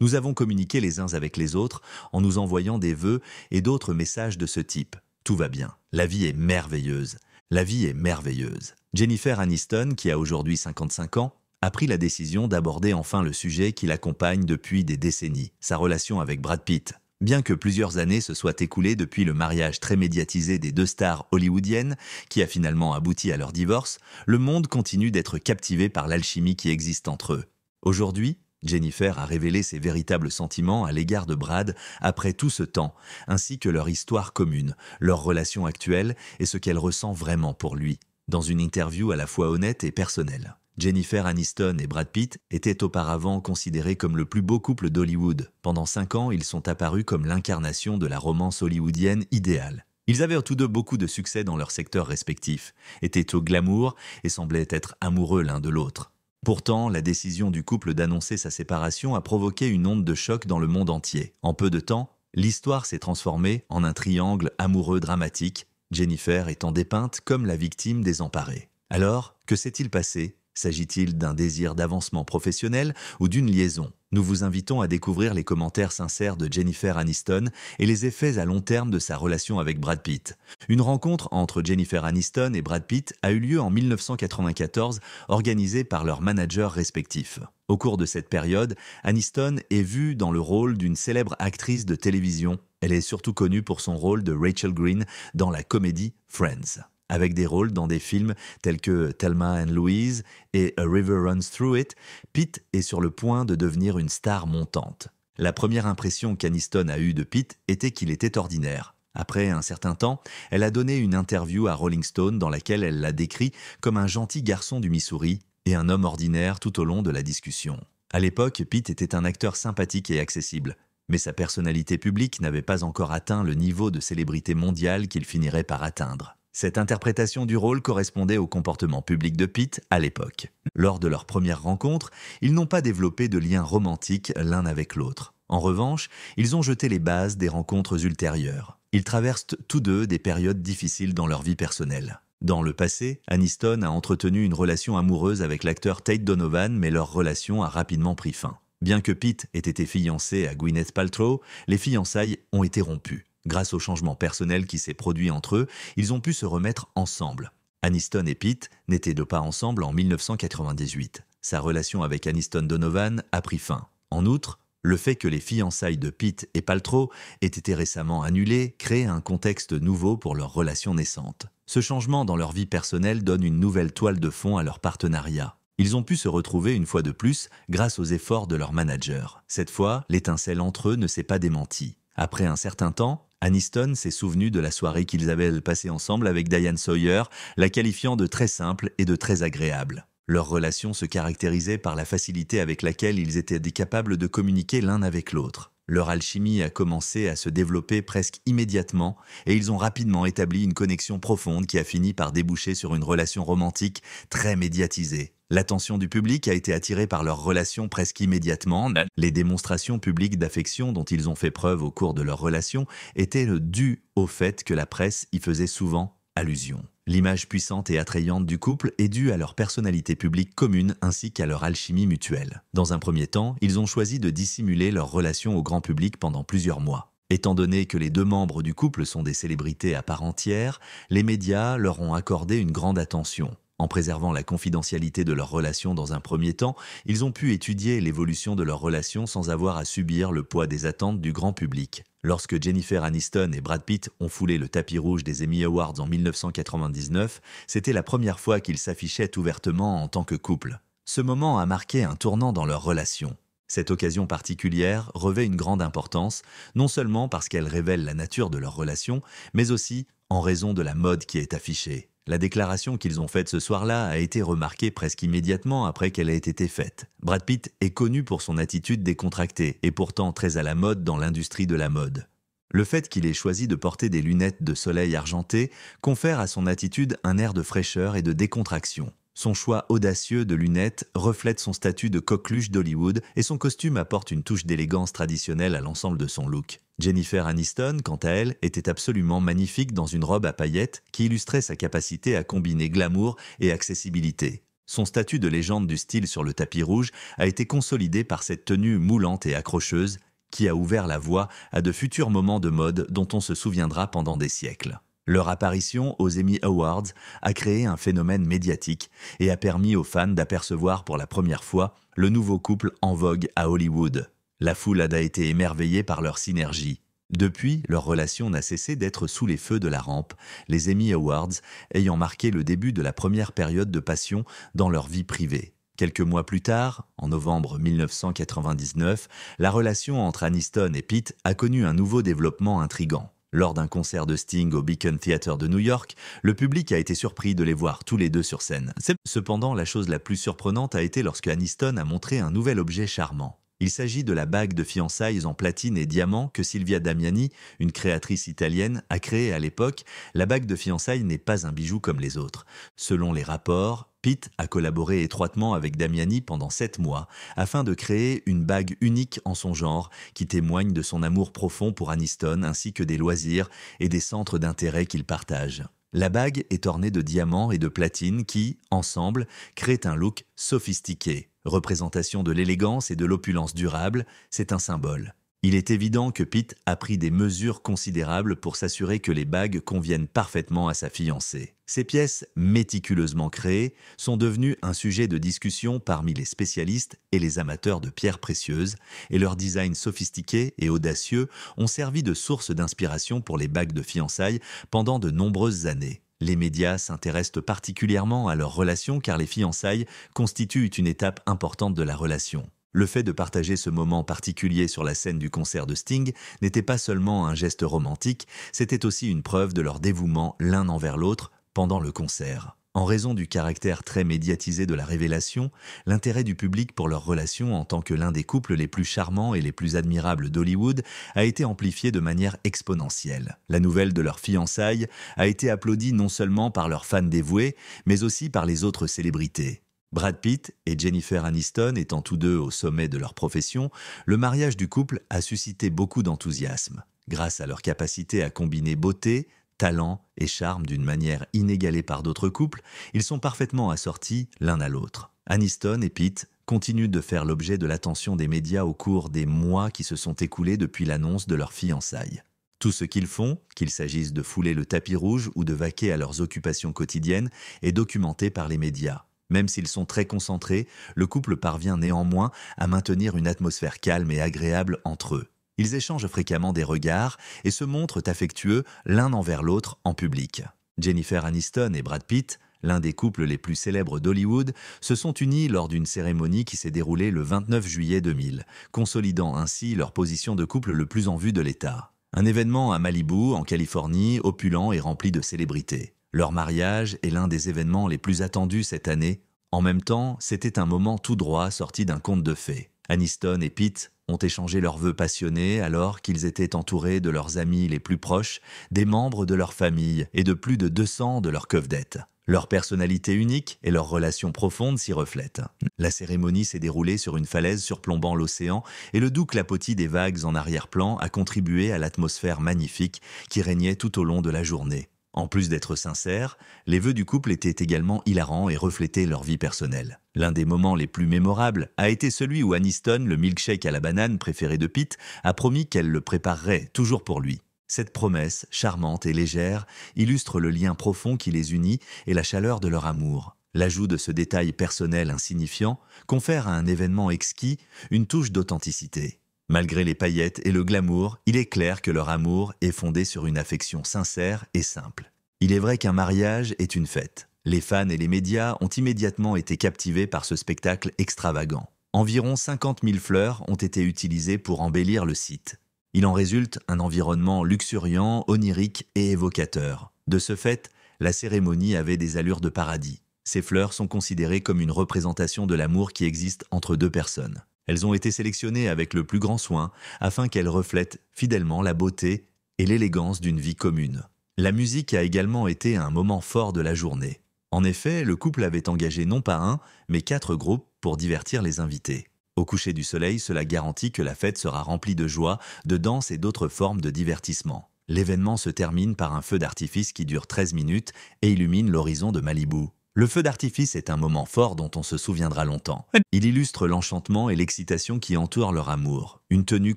Nous avons communiqué les uns avec les autres en nous envoyant des vœux et d'autres messages de ce type. Tout va bien. La vie est merveilleuse. La vie est merveilleuse. Jennifer Aniston, qui a aujourd'hui 55 ans, a pris la décision d'aborder enfin le sujet qui l'accompagne depuis des décennies, sa relation avec Brad Pitt. Bien que plusieurs années se soient écoulées depuis le mariage très médiatisé des deux stars hollywoodiennes, qui a finalement abouti à leur divorce, le monde continue d'être captivé par l'alchimie qui existe entre eux. Aujourd'hui, Jennifer a révélé ses véritables sentiments à l'égard de Brad après tout ce temps, ainsi que leur histoire commune, leur relation actuelle et ce qu'elle ressent vraiment pour lui. Dans une interview à la fois honnête et personnelle, Jennifer Aniston et Brad Pitt étaient auparavant considérés comme le plus beau couple d'Hollywood. Pendant 5 ans, ils sont apparus comme l'incarnation de la romance hollywoodienne idéale. Ils avaient tous deux beaucoup de succès dans leurs secteurs respectifs, étaient au glamour et semblaient être amoureux l'un de l'autre. Pourtant, la décision du couple d'annoncer sa séparation a provoqué une onde de choc dans le monde entier. En peu de temps, l'histoire s'est transformée en un triangle amoureux dramatique, Jennifer étant dépeinte comme la victime désemparée. Alors, que s'est-il passé ? S'agit-il d'un désir d'avancement professionnel ou d'une liaison ? Nous vous invitons à découvrir les commentaires sincères de Jennifer Aniston et les effets à long terme de sa relation avec Brad Pitt. Une rencontre entre Jennifer Aniston et Brad Pitt a eu lieu en 1994, organisée par leurs managers respectifs. Au cours de cette période, Aniston est vue dans le rôle d'une célèbre actrice de télévision. Elle est surtout connue pour son rôle de Rachel Green dans la comédie Friends, avec des rôles dans des films tels que Thelma and Louise et A River Runs Through It. Pitt est sur le point de devenir une star montante. La première impression qu'Aniston a eue de Pitt était qu'il était ordinaire. Après un certain temps, elle a donné une interview à Rolling Stone dans laquelle elle l'a décrit comme un gentil garçon du Missouri et un homme ordinaire tout au long de la discussion. À l'époque, Pitt était un acteur sympathique et accessible, mais sa personnalité publique n'avait pas encore atteint le niveau de célébrité mondiale qu'il finirait par atteindre. Cette interprétation du rôle correspondait au comportement public de Pitt à l'époque. Lors de leur première rencontre, ils n'ont pas développé de lien romantique l'un avec l'autre. En revanche, ils ont jeté les bases des rencontres ultérieures. Ils traversent tous deux des périodes difficiles dans leur vie personnelle. Dans le passé, Aniston a entretenu une relation amoureuse avec l'acteur Tate Donovan, mais leur relation a rapidement pris fin. Bien que Pitt ait été fiancé à Gwyneth Paltrow, les fiançailles ont été rompues. Grâce au changement personnel qui s'est produit entre eux, ils ont pu se remettre ensemble. Aniston et Pitt n'étaient pas ensemble en 1998. Sa relation avec Aniston Donovan a pris fin. En outre, le fait que les fiançailles de Pitt et Paltrow aient été récemment annulées crée un contexte nouveau pour leur relation naissante. Ce changement dans leur vie personnelle donne une nouvelle toile de fond à leur partenariat. Ils ont pu se retrouver une fois de plus grâce aux efforts de leur manager. Cette fois, l'étincelle entre eux ne s'est pas démentie. Après un certain temps, Aniston s'est souvenu de la soirée qu'ils avaient passée ensemble avec Diane Sawyer, la qualifiant de très simple et de très agréable. Leur relation se caractérisait par la facilité avec laquelle ils étaient capables de communiquer l'un avec l'autre. Leur alchimie a commencé à se développer presque immédiatement et ils ont rapidement établi une connexion profonde qui a fini par déboucher sur une relation romantique très médiatisée. L'attention du public a été attirée par leur relation presque immédiatement. Les démonstrations publiques d'affection dont ils ont fait preuve au cours de leur relation étaient dues au fait que la presse y faisait souvent allusion. L'image puissante et attrayante du couple est due à leur personnalité publique commune ainsi qu'à leur alchimie mutuelle. Dans un premier temps, ils ont choisi de dissimuler leur relation au grand public pendant plusieurs mois. Étant donné que les deux membres du couple sont des célébrités à part entière, les médias leur ont accordé une grande attention. En préservant la confidentialité de leur relation dans un premier temps, ils ont pu étudier l'évolution de leur relation sans avoir à subir le poids des attentes du grand public. Lorsque Jennifer Aniston et Brad Pitt ont foulé le tapis rouge des Emmy Awards en 1999, c'était la première fois qu'ils s'affichaient ouvertement en tant que couple. Ce moment a marqué un tournant dans leur relation. Cette occasion particulière revêt une grande importance, non seulement parce qu'elle révèle la nature de leur relation, mais aussi en raison de la mode qui est affichée. La déclaration qu'ils ont faite ce soir-là a été remarquée presque immédiatement après qu'elle ait été faite. Brad Pitt est connu pour son attitude décontractée et pourtant très à la mode dans l'industrie de la mode. Le fait qu'il ait choisi de porter des lunettes de soleil argentées confère à son attitude un air de fraîcheur et de décontraction. Son choix audacieux de lunettes reflète son statut de coqueluche d'Hollywood et son costume apporte une touche d'élégance traditionnelle à l'ensemble de son look. Jennifer Aniston, quant à elle, était absolument magnifique dans une robe à paillettes qui illustrait sa capacité à combiner glamour et accessibilité. Son statut de légende du style sur le tapis rouge a été consolidé par cette tenue moulante et accrocheuse qui a ouvert la voie à de futurs moments de mode dont on se souviendra pendant des siècles. Leur apparition aux Emmy Awards a créé un phénomène médiatique et a permis aux fans d'apercevoir pour la première fois le nouveau couple en vogue à Hollywood. La foule a été émerveillée par leur synergie. Depuis, leur relation n'a cessé d'être sous les feux de la rampe, les Emmy Awards ayant marqué le début de la première période de passion dans leur vie privée. Quelques mois plus tard, en novembre 1999, la relation entre Aniston et Pete a connu un nouveau développement intrigant. Lors d'un concert de Sting au Beacon Theatre de New York, le public a été surpris de les voir tous les deux sur scène. Cependant, la chose la plus surprenante a été lorsque Aniston a montré un nouvel objet charmant. Il s'agit de la bague de fiançailles en platine et diamant que Silvia Damiani, une créatrice italienne, a créée à l'époque. La bague de fiançailles n'est pas un bijou comme les autres. Selon les rapports, Pete a collaboré étroitement avec Damiani pendant 7 mois afin de créer une bague unique en son genre qui témoigne de son amour profond pour Aniston ainsi que des loisirs et des centres d'intérêt qu'ils partagent. La bague est ornée de diamants et de platine qui, ensemble, créent un look sophistiqué. Représentation de l'élégance et de l'opulence durable, c'est un symbole. Il est évident que Pete a pris des mesures considérables pour s'assurer que les bagues conviennent parfaitement à sa fiancée. Ces pièces, méticuleusement créées, sont devenues un sujet de discussion parmi les spécialistes et les amateurs de pierres précieuses, et leur design sophistiqué et audacieux ont servi de source d'inspiration pour les bagues de fiançailles pendant de nombreuses années. Les médias s'intéressent particulièrement à leur relation car les fiançailles constituent une étape importante de la relation. Le fait de partager ce moment particulier sur la scène du concert de Sting n'était pas seulement un geste romantique, c'était aussi une preuve de leur dévouement l'un envers l'autre pendant le concert. En raison du caractère très médiatisé de la révélation, l'intérêt du public pour leur relation en tant que l'un des couples les plus charmants et les plus admirables d'Hollywood a été amplifié de manière exponentielle. La nouvelle de leur fiançailles a été applaudie non seulement par leurs fans dévoués, mais aussi par les autres célébrités. Brad Pitt et Jennifer Aniston étant tous deux au sommet de leur profession, le mariage du couple a suscité beaucoup d'enthousiasme. Grâce à leur capacité à combiner beauté, talent et charme d'une manière inégalée par d'autres couples, ils sont parfaitement assortis l'un à l'autre. Aniston et Pitt continuent de faire l'objet de l'attention des médias au cours des mois qui se sont écoulés depuis l'annonce de leur fiançailles. Tout ce qu'ils font, qu'il s'agisse de fouler le tapis rouge ou de vaquer à leurs occupations quotidiennes, est documenté par les médias. Même s'ils sont très concentrés, le couple parvient néanmoins à maintenir une atmosphère calme et agréable entre eux. Ils échangent fréquemment des regards et se montrent affectueux l'un envers l'autre en public. Jennifer Aniston et Brad Pitt, l'un des couples les plus célèbres d'Hollywood, se sont unis lors d'une cérémonie qui s'est déroulée le 29 juillet 2000, consolidant ainsi leur position de couple le plus en vue de l'État. Un événement à Malibu, en Californie, opulent et rempli de célébrités. Leur mariage est l'un des événements les plus attendus cette année. En même temps, c'était un moment tout droit sorti d'un conte de fées. Aniston et Pitt ont échangé leurs vœux passionnés alors qu'ils étaient entourés de leurs amis les plus proches, des membres de leur famille et de plus de 200 de leurs keufs-dettes. Leur personnalité unique et leur relation profonde s'y reflètent. La cérémonie s'est déroulée sur une falaise surplombant l'océan et le doux clapotis des vagues en arrière-plan a contribué à l'atmosphère magnifique qui régnait tout au long de la journée. En plus d'être sincères, les vœux du couple étaient également hilarants et reflétaient leur vie personnelle. L'un des moments les plus mémorables a été celui où Aniston, le milkshake à la banane préféré de Pitt, a promis qu'elle le préparerait toujours pour lui. Cette promesse, charmante et légère, illustre le lien profond qui les unit et la chaleur de leur amour. L'ajout de ce détail personnel insignifiant confère à un événement exquis une touche d'authenticité. Malgré les paillettes et le glamour, il est clair que leur amour est fondé sur une affection sincère et simple. Il est vrai qu'un mariage est une fête. Les fans et les médias ont immédiatement été captivés par ce spectacle extravagant. Environ 50 000 fleurs ont été utilisées pour embellir le site. Il en résulte un environnement luxuriant, onirique et évocateur. De ce fait, la cérémonie avait des allures de paradis. Ces fleurs sont considérées comme une représentation de l'amour qui existe entre deux personnes. Elles ont été sélectionnées avec le plus grand soin afin qu'elles reflètent fidèlement la beauté et l'élégance d'une vie commune. La musique a également été un moment fort de la journée. En effet, le couple avait engagé non pas un, mais 4 groupes pour divertir les invités. Au coucher du soleil, cela garantit que la fête sera remplie de joie, de danse et d'autres formes de divertissement. L'événement se termine par un feu d'artifice qui dure 13 minutes et illumine l'horizon de Malibu. Le feu d'artifice est un moment fort dont on se souviendra longtemps. Il illustre l'enchantement et l'excitation qui entourent leur amour. Une tenue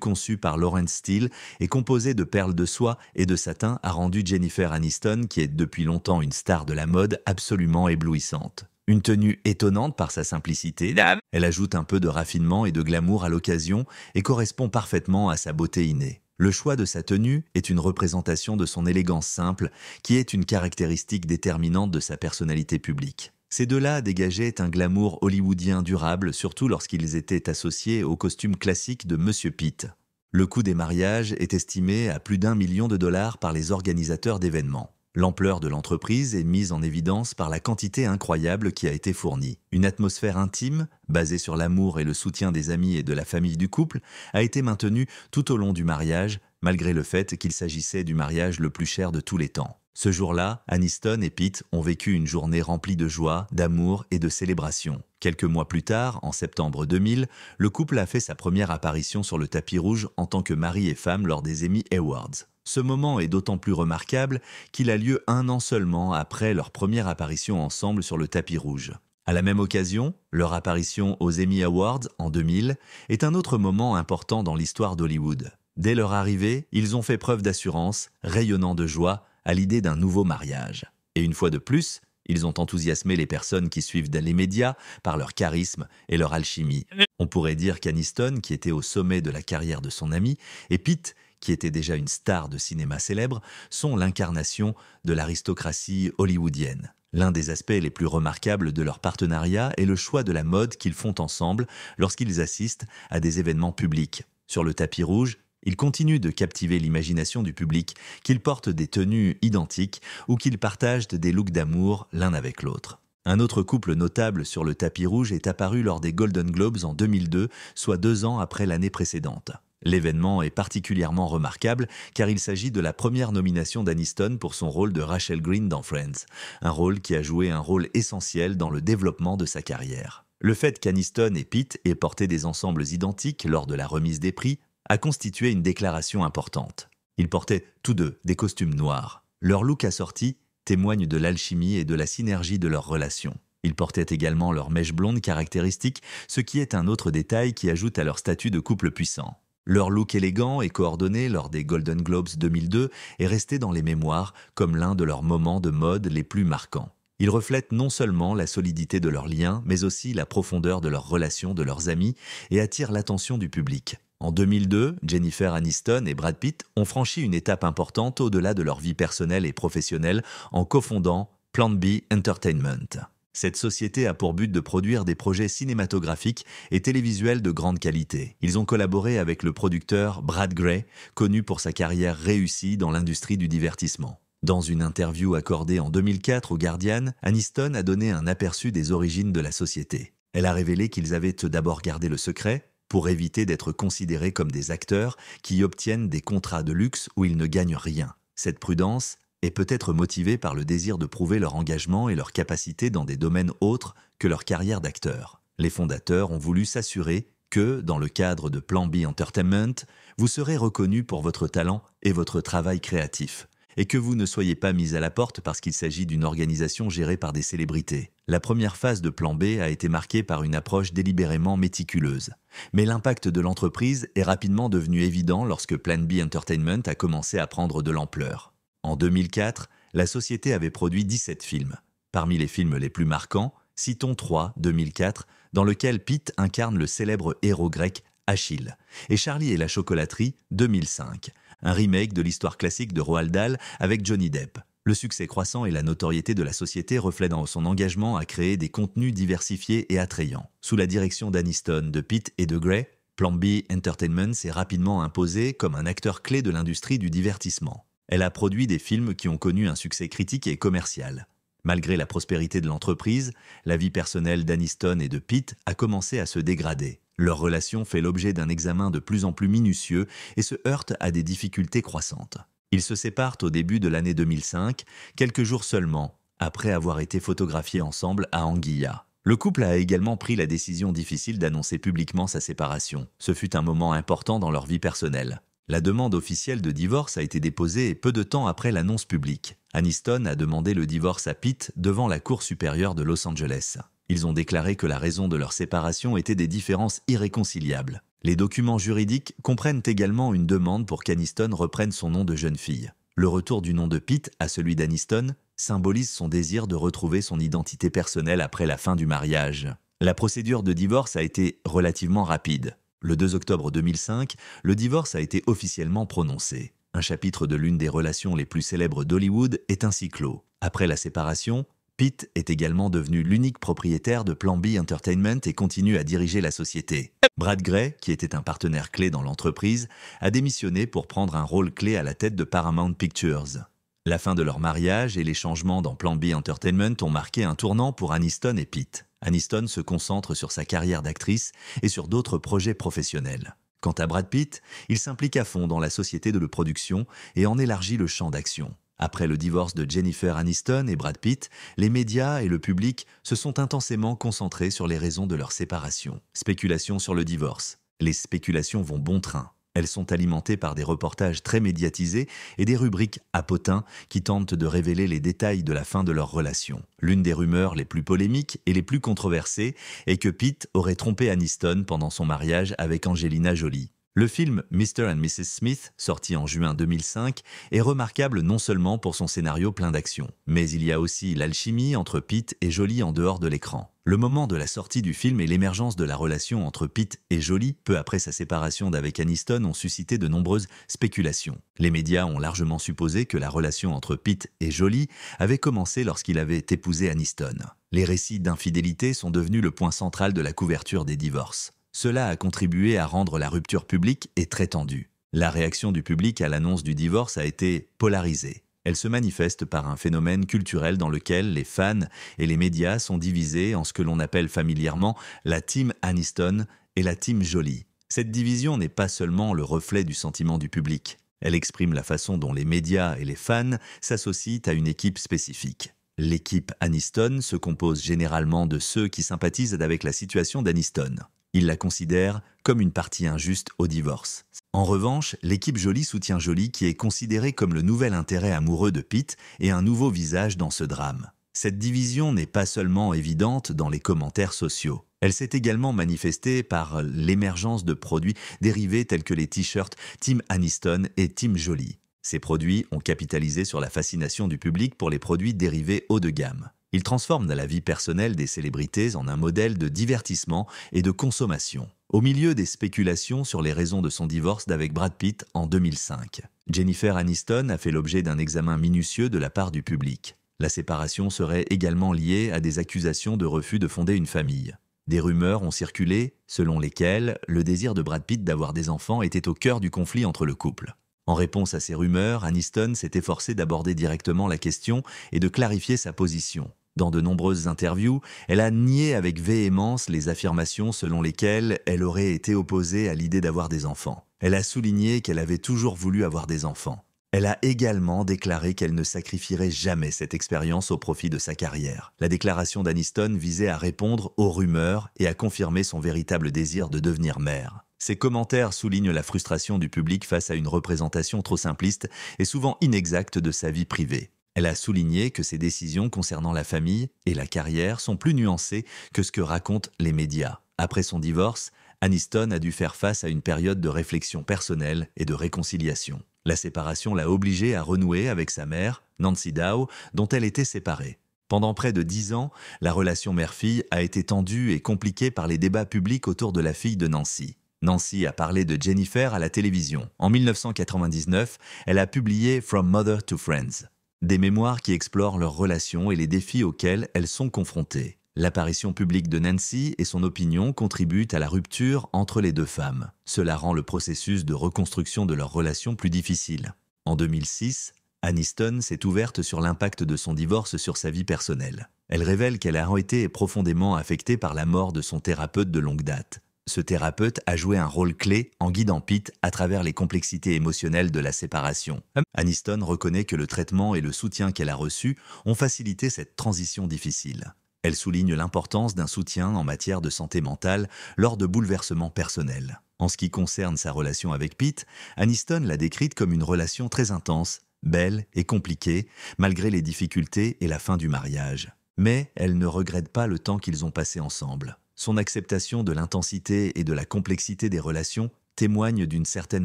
conçue par Lawrence Steele et composée de perles de soie et de satin a rendu Jennifer Aniston, qui est depuis longtemps une star de la mode, absolument éblouissante. Une tenue étonnante par sa simplicité, elle ajoute un peu de raffinement et de glamour à l'occasion et correspond parfaitement à sa beauté innée. Le choix de sa tenue est une représentation de son élégance simple, qui est une caractéristique déterminante de sa personnalité publique. Ces deux-là dégageaient un glamour hollywoodien durable, surtout lorsqu'ils étaient associés au costume classique de Monsieur Pitt. Le coût des mariages est estimé à plus d'1 million de dollars par les organisateurs d'événements. L'ampleur de l'entreprise est mise en évidence par la quantité incroyable qui a été fournie. Une atmosphère intime, basée sur l'amour et le soutien des amis et de la famille du couple, a été maintenue tout au long du mariage, malgré le fait qu'il s'agissait du mariage le plus cher de tous les temps. Ce jour-là, Aniston et Pitt ont vécu une journée remplie de joie, d'amour et de célébration. Quelques mois plus tard, en septembre 2000, le couple a fait sa première apparition sur le tapis rouge en tant que mari et femme lors des Emmy Awards. Ce moment est d'autant plus remarquable qu'il a lieu 1 an seulement après leur première apparition ensemble sur le tapis rouge. À la même occasion, leur apparition aux Emmy Awards en 2000 est un autre moment important dans l'histoire d'Hollywood. Dès leur arrivée, ils ont fait preuve d'assurance, rayonnant de joie à l'idée d'un nouveau mariage. Et une fois de plus, ils ont enthousiasmé les personnes qui suivent les médias par leur charisme et leur alchimie. On pourrait dire qu'Aniston, qui était au sommet de la carrière de son ami, et Pitt, qui était déjà une star de cinéma célèbre, sont l'incarnation de l'aristocratie hollywoodienne. L'un des aspects les plus remarquables de leur partenariat est le choix de la mode qu'ils font ensemble lorsqu'ils assistent à des événements publics. Sur le tapis rouge, ils continuent de captiver l'imagination du public, qu'ils portent des tenues identiques ou qu'ils partagent des looks d'amour l'un avec l'autre. Un autre couple notable sur le tapis rouge est apparu lors des Golden Globes en 2002, soit 2 ans après l'année précédente. L'événement est particulièrement remarquable car il s'agit de la première nomination d'Aniston pour son rôle de Rachel Green dans Friends, un rôle qui a joué un rôle essentiel dans le développement de sa carrière. Le fait qu'Aniston et Pitt aient porté des ensembles identiques lors de la remise des prix a constitué une déclaration importante. Ils portaient tous deux des costumes noirs. Leur look assorti témoigne de l'alchimie et de la synergie de leur relation. Ils portaient également leur mèche blonde caractéristique, ce qui est un autre détail qui ajoute à leur statut de couple puissant. Leur look élégant et coordonné lors des Golden Globes 2002 est resté dans les mémoires comme l'un de leurs moments de mode les plus marquants. Ils reflètent non seulement la solidité de leurs liens, mais aussi la profondeur de leurs relations de leurs amis et attirent l'attention du public. En 2002, Jennifer Aniston et Brad Pitt ont franchi une étape importante au-delà de leur vie personnelle et professionnelle en cofondant Plan B Entertainment. Cette société a pour but de produire des projets cinématographiques et télévisuels de grande qualité. Ils ont collaboré avec le producteur Brad Grey, connu pour sa carrière réussie dans l'industrie du divertissement. Dans une interview accordée en 2004 au Guardian, Aniston a donné un aperçu des origines de la société. Elle a révélé qu'ils avaient d'abord gardé le secret pour éviter d'être considérés comme des acteurs qui obtiennent des contrats de luxe où ils ne gagnent rien. Cette prudence est peut-être motivée par le désir de prouver leur engagement et leur capacité dans des domaines autres que leur carrière d'acteur. Les fondateurs ont voulu s'assurer que, dans le cadre de Plan B Entertainment, vous serez reconnu pour votre talent et votre travail créatif, et que vous ne soyez pas mis à la porte parce qu'il s'agit d'une organisation gérée par des célébrités. La première phase de Plan B a été marquée par une approche délibérément méticuleuse. Mais l'impact de l'entreprise est rapidement devenu évident lorsque Plan B Entertainment a commencé à prendre de l'ampleur. En 2004, la société avait produit 17 films. Parmi les films les plus marquants, citons 3, 2004, dans lequel Pitt incarne le célèbre héros grec Achille, et Charlie et la chocolaterie, 2005, un remake de l'histoire classique de Roald Dahl avec Johnny Depp. Le succès croissant et la notoriété de la société reflètent dans son engagement à créer des contenus diversifiés et attrayants. Sous la direction d'Aniston, de Pitt et de Grey, Plan B Entertainment s'est rapidement imposé comme un acteur clé de l'industrie du divertissement. Elle a produit des films qui ont connu un succès critique et commercial. Malgré la prospérité de l'entreprise, la vie personnelle d'Aniston et de Pitt a commencé à se dégrader. Leur relation fait l'objet d'un examen de plus en plus minutieux et se heurte à des difficultés croissantes. Ils se séparent au début de l'année 2005, quelques jours seulement après avoir été photographiés ensemble à Anguilla. Le couple a également pris la décision difficile d'annoncer publiquement sa séparation. Ce fut un moment important dans leur vie personnelle. La demande officielle de divorce a été déposée peu de temps après l'annonce publique. Aniston a demandé le divorce à Pete devant la Cour supérieure de Los Angeles. Ils ont déclaré que la raison de leur séparation était des différences irréconciliables. Les documents juridiques comprennent également une demande pour qu'Aniston reprenne son nom de jeune fille. Le retour du nom de Pete à celui d'Aniston symbolise son désir de retrouver son identité personnelle après la fin du mariage. La procédure de divorce a été relativement rapide. Le 2 octobre 2005, le divorce a été officiellement prononcé. Un chapitre de l'une des relations les plus célèbres d'Hollywood est ainsi clos. Après la séparation, Pete est également devenu l'unique propriétaire de Plan B Entertainment et continue à diriger la société. Brad Grey, qui était un partenaire clé dans l'entreprise, a démissionné pour prendre un rôle clé à la tête de Paramount Pictures. La fin de leur mariage et les changements dans Plan B Entertainment ont marqué un tournant pour Aniston et Pete. Aniston se concentre sur sa carrière d'actrice et sur d'autres projets professionnels. Quant à Brad Pitt, il s'implique à fond dans la société de production et en élargit le champ d'action. Après le divorce de Jennifer Aniston et Brad Pitt, les médias et le public se sont intensément concentrés sur les raisons de leur séparation. Spéculation sur le divorce. Les spéculations vont bon train. Elles sont alimentées par des reportages très médiatisés et des rubriques à potins qui tentent de révéler les détails de la fin de leur relation. L'une des rumeurs les plus polémiques et les plus controversées est que Pete aurait trompé Aniston pendant son mariage avec Angelina Jolie. Le film Mr. and Mrs. Smith, sorti en juin 2005, est remarquable non seulement pour son scénario plein d'action, mais il y a aussi l'alchimie entre Pete et Jolie en dehors de l'écran. Le moment de la sortie du film et l'émergence de la relation entre Pete et Jolie, peu après sa séparation d'avec Aniston, ont suscité de nombreuses spéculations. Les médias ont largement supposé que la relation entre Pete et Jolie avait commencé lorsqu'il avait épousé Aniston. Les récits d'infidélité sont devenus le point central de la couverture des divorces. Cela a contribué à rendre la rupture publique et très tendue. La réaction du public à l'annonce du divorce a été polarisée. Elle se manifeste par un phénomène culturel dans lequel les fans et les médias sont divisés en ce que l'on appelle familièrement la team Aniston et la team Jolie. Cette division n'est pas seulement le reflet du sentiment du public. Elle exprime la façon dont les médias et les fans s'associent à une équipe spécifique. L'équipe Aniston se compose généralement de ceux qui sympathisent avec la situation d'Aniston. Ils la considèrent comme une partie injuste au divorce. En revanche, l'équipe Jolie soutient Jolie qui est considérée comme le nouvel intérêt amoureux de Pete et un nouveau visage dans ce drame. Cette division n'est pas seulement évidente dans les commentaires sociaux. Elle s'est également manifestée par l'émergence de produits dérivés tels que les t-shirts Team Aniston et Team Jolie. Ces produits ont capitalisé sur la fascination du public pour les produits dérivés haut de gamme. Ils transforment la vie personnelle des célébrités en un modèle de divertissement et de consommation. Au milieu des spéculations sur les raisons de son divorce d'avec Brad Pitt en 2005, Jennifer Aniston a fait l'objet d'un examen minutieux de la part du public. La séparation serait également liée à des accusations de refus de fonder une famille. Des rumeurs ont circulé selon lesquelles le désir de Brad Pitt d'avoir des enfants était au cœur du conflit entre le couple. En réponse à ces rumeurs, Aniston s'est efforcée d'aborder directement la question et de clarifier sa position. Dans de nombreuses interviews, elle a nié avec véhémence les affirmations selon lesquelles elle aurait été opposée à l'idée d'avoir des enfants. Elle a souligné qu'elle avait toujours voulu avoir des enfants. Elle a également déclaré qu'elle ne sacrifierait jamais cette expérience au profit de sa carrière. La déclaration d'Aniston visait à répondre aux rumeurs et à confirmer son véritable désir de devenir mère. Ces commentaires soulignent la frustration du public face à une représentation trop simpliste et souvent inexacte de sa vie privée. Elle a souligné que ses décisions concernant la famille et la carrière sont plus nuancées que ce que racontent les médias. Après son divorce, Aniston a dû faire face à une période de réflexion personnelle et de réconciliation. La séparation l'a obligée à renouer avec sa mère, Nancy Dow, dont elle était séparée. Pendant près de 10 ans, la relation mère-fille a été tendue et compliquée par les débats publics autour de la fille de Nancy. Nancy a parlé de Jennifer à la télévision. En 1999, elle a publié From Mother to Friends, des mémoires qui explorent leurs relations et les défis auxquels elles sont confrontées. L'apparition publique de Nancy et son opinion contribuent à la rupture entre les deux femmes. Cela rend le processus de reconstruction de leur relation plus difficile. En 2006, Aniston s'est ouverte sur l'impact de son divorce sur sa vie personnelle. Elle révèle qu'elle a été profondément affectée par la mort de son thérapeute de longue date. Ce thérapeute a joué un rôle clé en guidant Pete à travers les complexités émotionnelles de la séparation. Aniston reconnaît que le traitement et le soutien qu'elle a reçus ont facilité cette transition difficile. Elle souligne l'importance d'un soutien en matière de santé mentale lors de bouleversements personnels. En ce qui concerne sa relation avec Pete, Aniston l'a décrite comme une relation très intense, belle et compliquée, malgré les difficultés et la fin du mariage. Mais elle ne regrette pas le temps qu'ils ont passé ensemble. Son acceptation de l'intensité et de la complexité des relations témoigne d'une certaine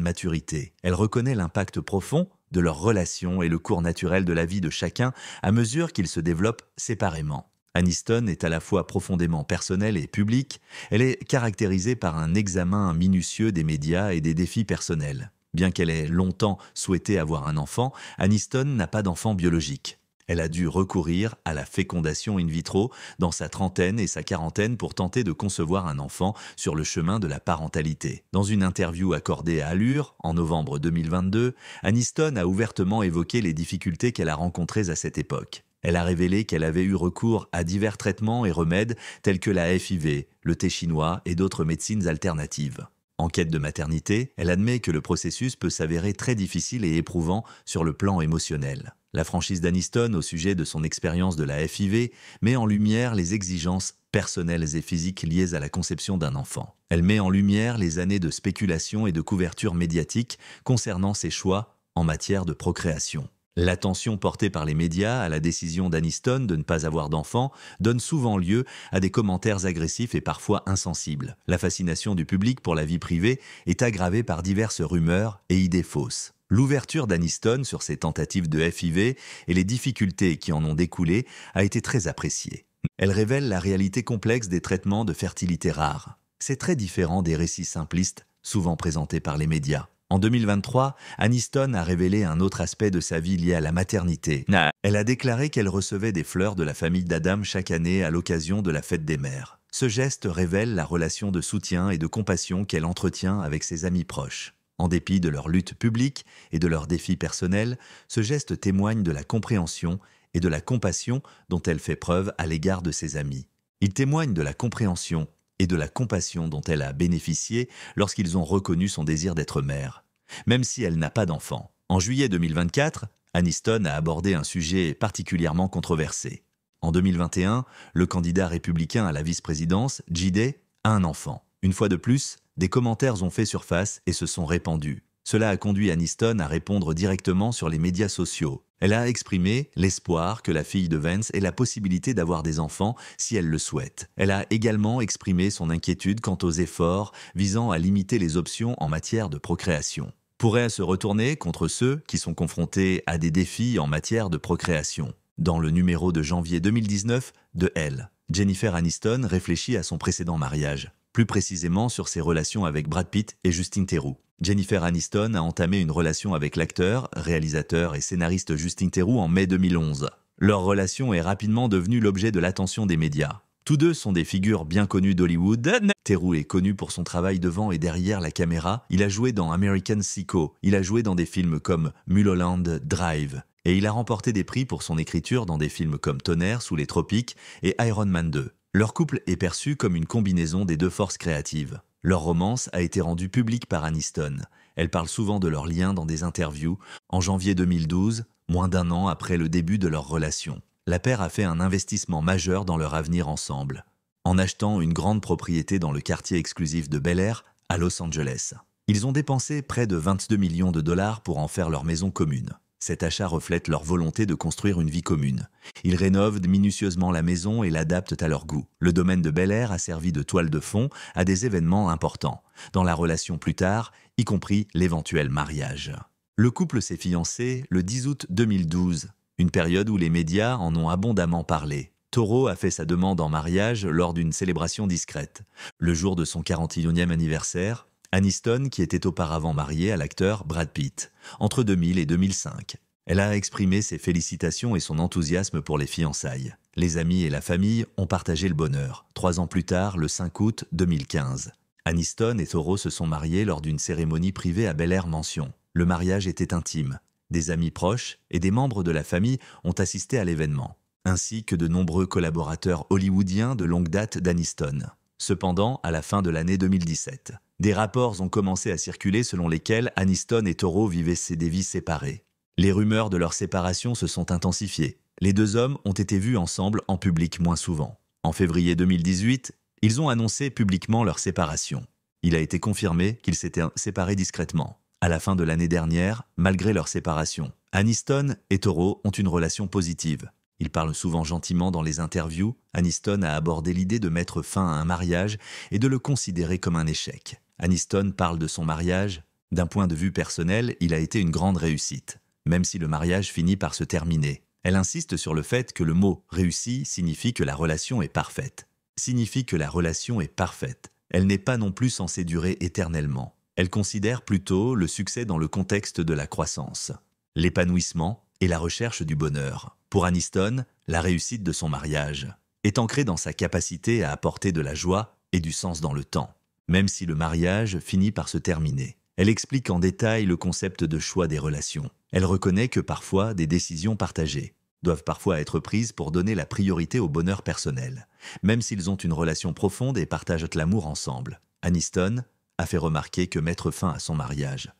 maturité. Elle reconnaît l'impact profond de leur relation et le cours naturel de la vie de chacun à mesure qu'ils se développent séparément. Aniston est à la fois profondément personnelle et publique. Elle est caractérisée par un examen minutieux des médias et des défis personnels. Bien qu'elle ait longtemps souhaité avoir un enfant, Aniston n'a pas d'enfant biologique. Elle a dû recourir à la fécondation in vitro dans sa trentaine et sa quarantaine pour tenter de concevoir un enfant sur le chemin de la parentalité. Dans une interview accordée à Allure, en novembre 2022, Aniston a ouvertement évoqué les difficultés qu'elle a rencontrées à cette époque. Elle a révélé qu'elle avait eu recours à divers traitements et remèdes tels que la FIV, le thé chinois et d'autres médecines alternatives. En quête de maternité, elle admet que le processus peut s'avérer très difficile et éprouvant sur le plan émotionnel. La franchise d'Aniston au sujet de son expérience de la FIV met en lumière les exigences personnelles et physiques liées à la conception d'un enfant. Elle met en lumière les années de spéculation et de couverture médiatique concernant ses choix en matière de procréation. L'attention portée par les médias à la décision d'Aniston de ne pas avoir d'enfant donne souvent lieu à des commentaires agressifs et parfois insensibles. La fascination du public pour la vie privée est aggravée par diverses rumeurs et idées fausses. L'ouverture d'Aniston sur ses tentatives de FIV et les difficultés qui en ont découlé a été très appréciée. Elle révèle la réalité complexe des traitements de fertilité rare. C'est très différent des récits simplistes souvent présentés par les médias. En 2023, Aniston a révélé un autre aspect de sa vie lié à la maternité. Elle a déclaré qu'elle recevait des fleurs de la famille d'Adam chaque année à l'occasion de la fête des mères. Ce geste révèle la relation de soutien et de compassion qu'elle entretient avec ses amis proches. En dépit de leur lutte publique et de leurs défis personnels, ce geste témoigne de la compréhension et de la compassion dont elle fait preuve à l'égard de ses amis. Il témoigne de la compréhension et de la compassion dont elle a bénéficié lorsqu'ils ont reconnu son désir d'être mère, même si elle n'a pas d'enfant. En juillet 2024, Aniston a abordé un sujet particulièrement controversé. En 2021, le candidat républicain à la vice-présidence, J.D., a un enfant. Une fois de plus, des commentaires ont fait surface et se sont répandus. Cela a conduit Aniston à répondre directement sur les médias sociaux. Elle a exprimé l'espoir que la fille de Vance ait la possibilité d'avoir des enfants si elle le souhaite. Elle a également exprimé son inquiétude quant aux efforts visant à limiter les options en matière de procréation. Pourrait se retourner contre ceux qui sont confrontés à des défis en matière de procréation. Dans le numéro de janvier 2019 de Elle, Jennifer Aniston réfléchit à son précédent mariage, plus précisément sur ses relations avec Brad Pitt et Justin Theroux. Jennifer Aniston a entamé une relation avec l'acteur, réalisateur et scénariste Justin Theroux en mai 2011. Leur relation est rapidement devenue l'objet de l'attention des médias. Tous deux sont des figures bien connues d'Hollywood. Theroux est connu pour son travail devant et derrière la caméra. Il a joué dans American Psycho, il a joué dans des films comme Mulholland Drive, et il a remporté des prix pour son écriture dans des films comme Tonnerre sous les tropiques et Iron Man 2. Leur couple est perçu comme une combinaison des deux forces créatives. Leur romance a été rendue publique par Aniston. Elle parle souvent de leur lien dans des interviews. En janvier 2012, moins d'un an après le début de leur relation, la paire a fait un investissement majeur dans leur avenir ensemble, en achetant une grande propriété dans le quartier exclusif de Bel Air, à Los Angeles. Ils ont dépensé près de 22 millions de dollars pour en faire leur maison commune. Cet achat reflète leur volonté de construire une vie commune. Ils rénovent minutieusement la maison et l'adaptent à leur goût. Le domaine de Bel Air a servi de toile de fond à des événements importants, dans la relation plus tard, y compris l'éventuel mariage. Le couple s'est fiancé le 10 août 2012, une période où les médias en ont abondamment parlé. Theroux a fait sa demande en mariage lors d'une célébration discrète. Le jour de son 41e anniversaire, Aniston, qui était auparavant mariée à l'acteur Brad Pitt, entre 2000 et 2005. Elle a exprimé ses félicitations et son enthousiasme pour les fiançailles. Les amis et la famille ont partagé le bonheur. 3 ans plus tard, le 5 août 2015. Aniston et Theroux se sont mariés lors d'une cérémonie privée à Bel Air Mansion. Le mariage était intime. Des amis proches et des membres de la famille ont assisté à l'événement, ainsi que de nombreux collaborateurs hollywoodiens de longue date d'Aniston. Cependant, à la fin de l'année 2017, des rapports ont commencé à circuler selon lesquels Aniston et Theroux vivaient des vies séparées. Les rumeurs de leur séparation se sont intensifiées. Les deux hommes ont été vus ensemble en public moins souvent. En février 2018, ils ont annoncé publiquement leur séparation. Il a été confirmé qu'ils s'étaient séparés discrètement. À la fin de l'année dernière, malgré leur séparation, Aniston et Toro ont une relation positive. Ils parlent souvent gentiment dans les interviews. Aniston a abordé l'idée de mettre fin à un mariage et de le considérer comme un échec. Aniston parle de son mariage. D'un point de vue personnel, il a été une grande réussite, même si le mariage finit par se terminer. Elle insiste sur le fait que le mot « réussi » signifie que la relation est parfaite. Signifie que la relation est parfaite. Elle n'est pas non plus censée durer éternellement. Elle considère plutôt le succès dans le contexte de la croissance, l'épanouissement et la recherche du bonheur. Pour Aniston, la réussite de son mariage est ancrée dans sa capacité à apporter de la joie et du sens dans le temps, même si le mariage finit par se terminer. Elle explique en détail le concept de choix des relations. Elle reconnaît que parfois des décisions partagées doivent parfois être prises pour donner la priorité au bonheur personnel, même s'ils ont une relation profonde et partagent l'amour ensemble. Aniston a fait remarquer que mettre fin à son mariage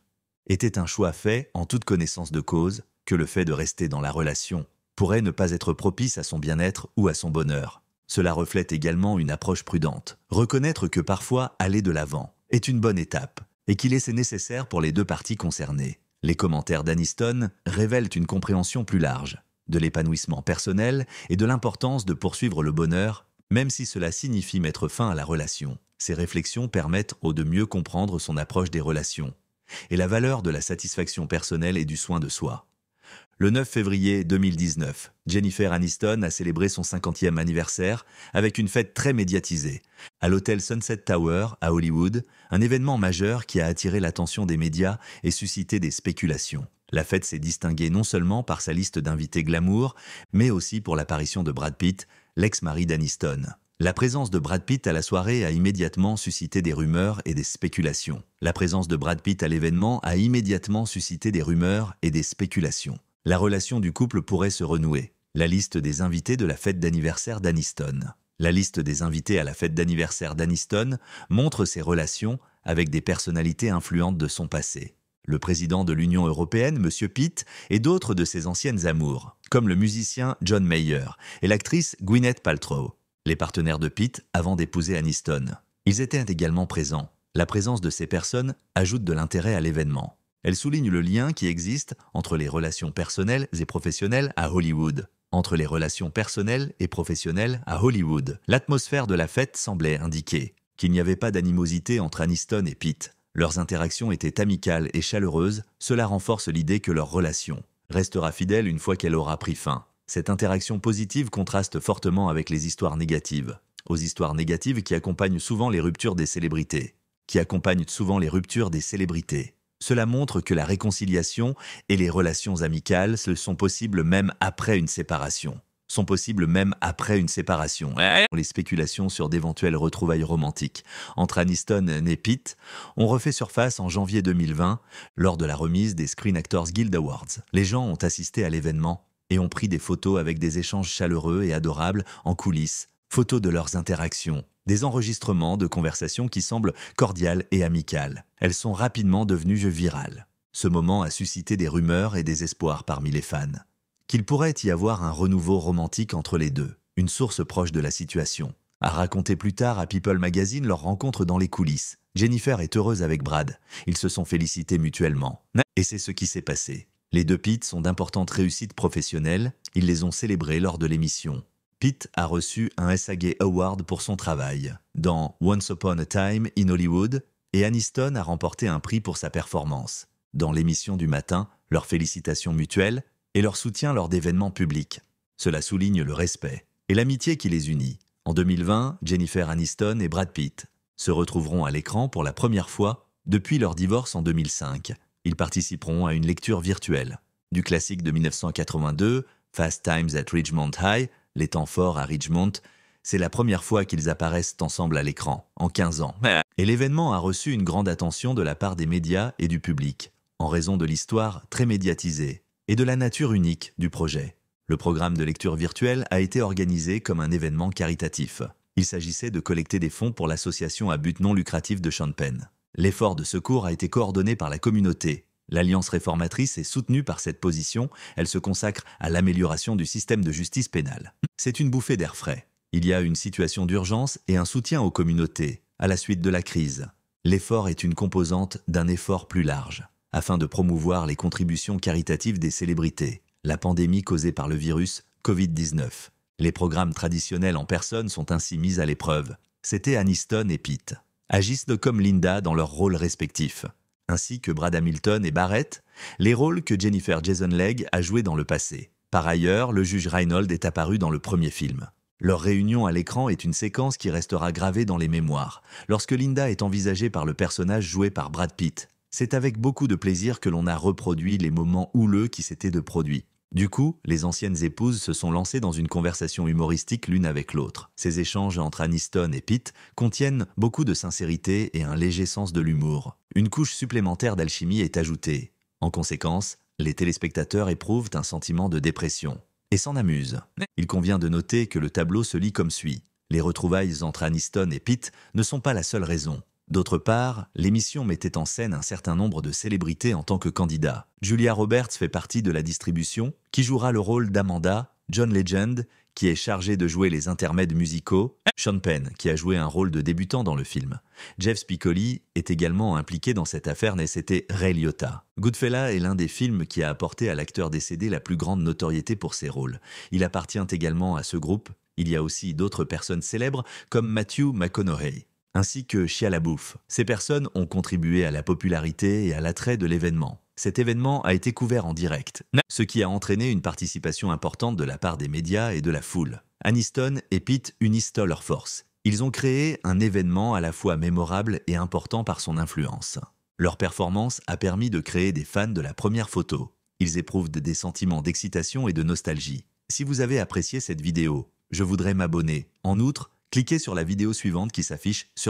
était un choix fait en toute connaissance de cause, que le fait de rester dans la relation pourrait ne pas être propice à son bien-être ou à son bonheur. Cela reflète également une approche prudente. Reconnaître que parfois aller de l'avant est une bonne étape et qu'il est nécessaire pour les deux parties concernées. Les commentaires d'Aniston révèlent une compréhension plus large de l'épanouissement personnel et de l'importance de poursuivre le bonheur, même si cela signifie mettre fin à la relation. Ces réflexions permettent de mieux comprendre son approche des relations et la valeur de la satisfaction personnelle et du soin de soi. Le 9 février 2019, Jennifer Aniston a célébré son 50e anniversaire avec une fête très médiatisée à l'hôtel Sunset Tower à Hollywood, un événement majeur qui a attiré l'attention des médias et suscité des spéculations. La fête s'est distinguée non seulement par sa liste d'invités glamour, mais aussi pour l'apparition de Brad Pitt, l'ex-mari d'Aniston. La présence de Brad Pitt à la soirée a immédiatement suscité des rumeurs et des spéculations. La présence de Brad Pitt à l'événement a immédiatement suscité des rumeurs et des spéculations. La relation du couple pourrait se renouer. La liste des invités de la fête d'anniversaire d'Aniston. La liste des invités à la fête d'anniversaire d'Aniston montre ses relations avec des personnalités influentes de son passé. Le président de l'Union européenne, M. Pitt, et d'autres de ses anciennes amours, comme le musicien John Mayer et l'actrice Gwyneth Paltrow. Les partenaires de Pitt avant d'épouser Aniston. Ils étaient également présents. La présence de ces personnes ajoute de l'intérêt à l'événement. Elle souligne le lien qui existe entre les relations personnelles et professionnelles à Hollywood. Entre les relations personnelles et professionnelles à Hollywood. L'atmosphère de la fête semblait indiquer qu'il n'y avait pas d'animosité entre Aniston et Pitt. Leurs interactions étaient amicales et chaleureuses, cela renforce l'idée que leur relation restera fidèle une fois qu'elle aura pris fin. Cette interaction positive contraste fortement avec les histoires négatives. Aux histoires négatives qui accompagnent souvent les ruptures des célébrités. Cela montre que la réconciliation et les relations amicales sont possibles même après une séparation. Les spéculations sur d'éventuelles retrouvailles romantiques entre Aniston et Pitt ont refait surface en janvier 2020 lors de la remise des Screen Actors Guild Awards. Les gens ont assisté à l'événement et ont pris des photos avec des échanges chaleureux et adorables en coulisses, photos de leurs interactions, des enregistrements de conversations qui semblent cordiales et amicales. Elles sont rapidement devenues virales. Ce moment a suscité des rumeurs et des espoirs parmi les fans. Qu'il pourrait y avoir un renouveau romantique entre les deux, une source proche de la situation, a raconté plus tard à People Magazine leur rencontre dans les coulisses. Jennifer est heureuse avec Brad. Ils se sont félicités mutuellement. Et c'est ce qui s'est passé. Les deux Pitt sont d'importantes réussites professionnelles, ils les ont célébrées lors de l'émission. Pitt a reçu un SAG Award pour son travail dans Once Upon a Time in Hollywood et Aniston a remporté un prix pour sa performance. Dans l'émission du matin, leurs félicitations mutuelles et leur soutien lors d'événements publics. Cela souligne le respect et l'amitié qui les unit. En 2020, Jennifer Aniston et Brad Pitt se retrouveront à l'écran pour la première fois depuis leur divorce en 2005. Ils participeront à une lecture virtuelle du classique de 1982, Fast Times at Ridgemont High, Les temps forts à Ridgemont. C'est la première fois qu'ils apparaissent ensemble à l'écran, en 15 ans. Et l'événement a reçu une grande attention de la part des médias et du public, en raison de l'histoire très médiatisée et de la nature unique du projet. Le programme de lecture virtuelle a été organisé comme un événement caritatif. Il s'agissait de collecter des fonds pour l'association à but non lucratif de Sean Penn. L'effort de secours a été coordonné par la communauté. L'Alliance réformatrice est soutenue par cette position, elle se consacre à l'amélioration du système de justice pénale. C'est une bouffée d'air frais. Il y a une situation d'urgence et un soutien aux communautés, à la suite de la crise. L'effort est une composante d'un effort plus large, afin de promouvoir les contributions caritatives des célébrités, la pandémie causée par le virus Covid-19. Les programmes traditionnels en personne sont ainsi mis à l'épreuve. C'était Aniston et Pete. Agissent comme Linda dans leurs rôles respectifs. Ainsi que Brad Hamilton et Barrett, les rôles que Jennifer Jason Leigh a joués dans le passé. Par ailleurs, le juge Reinhold est apparu dans le premier film. Leur réunion à l'écran est une séquence qui restera gravée dans les mémoires, lorsque Linda est envisagée par le personnage joué par Brad Pitt. C'est avec beaucoup de plaisir que l'on a reproduit les moments houleux qui s'étaient de produits. Du coup, les anciennes épouses se sont lancées dans une conversation humoristique l'une avec l'autre. Ces échanges entre Aniston et Pitt contiennent beaucoup de sincérité et un léger sens de l'humour. Une couche supplémentaire d'alchimie est ajoutée. En conséquence, les téléspectateurs éprouvent un sentiment de dépression et s'en amusent. Il convient de noter que le tableau se lit comme suit. Les retrouvailles entre Aniston et Pitt ne sont pas la seule raison. D'autre part, l'émission mettait en scène un certain nombre de célébrités en tant que candidats. Julia Roberts fait partie de la distribution, qui jouera le rôle d'Amanda, John Legend, qui est chargé de jouer les intermèdes musicaux, Sean Penn, qui a joué un rôle de débutant dans le film. Jeff Spicoli est également impliqué dans cette affaire et c'était Ray Liotta. Goodfellas est l'un des films qui a apporté à l'acteur décédé la plus grande notoriété pour ses rôles. Il appartient également à ce groupe. Il y a aussi d'autres personnes célèbres comme Matthew McConaughey, ainsi que Shia LaBeouf. Ces personnes ont contribué à la popularité et à l'attrait de l'événement. Cet événement a été couvert en direct, ce qui a entraîné une participation importante de la part des médias et de la foule. Aniston et Pitt unissent leurs forces. Ils ont créé un événement à la fois mémorable et important par son influence. Leur performance a permis de créer des fans de la première photo. Ils éprouvent des sentiments d'excitation et de nostalgie. Si vous avez apprécié cette vidéo, je voudrais m'abonner. En outre, cliquez sur la vidéo suivante qui s'affiche sur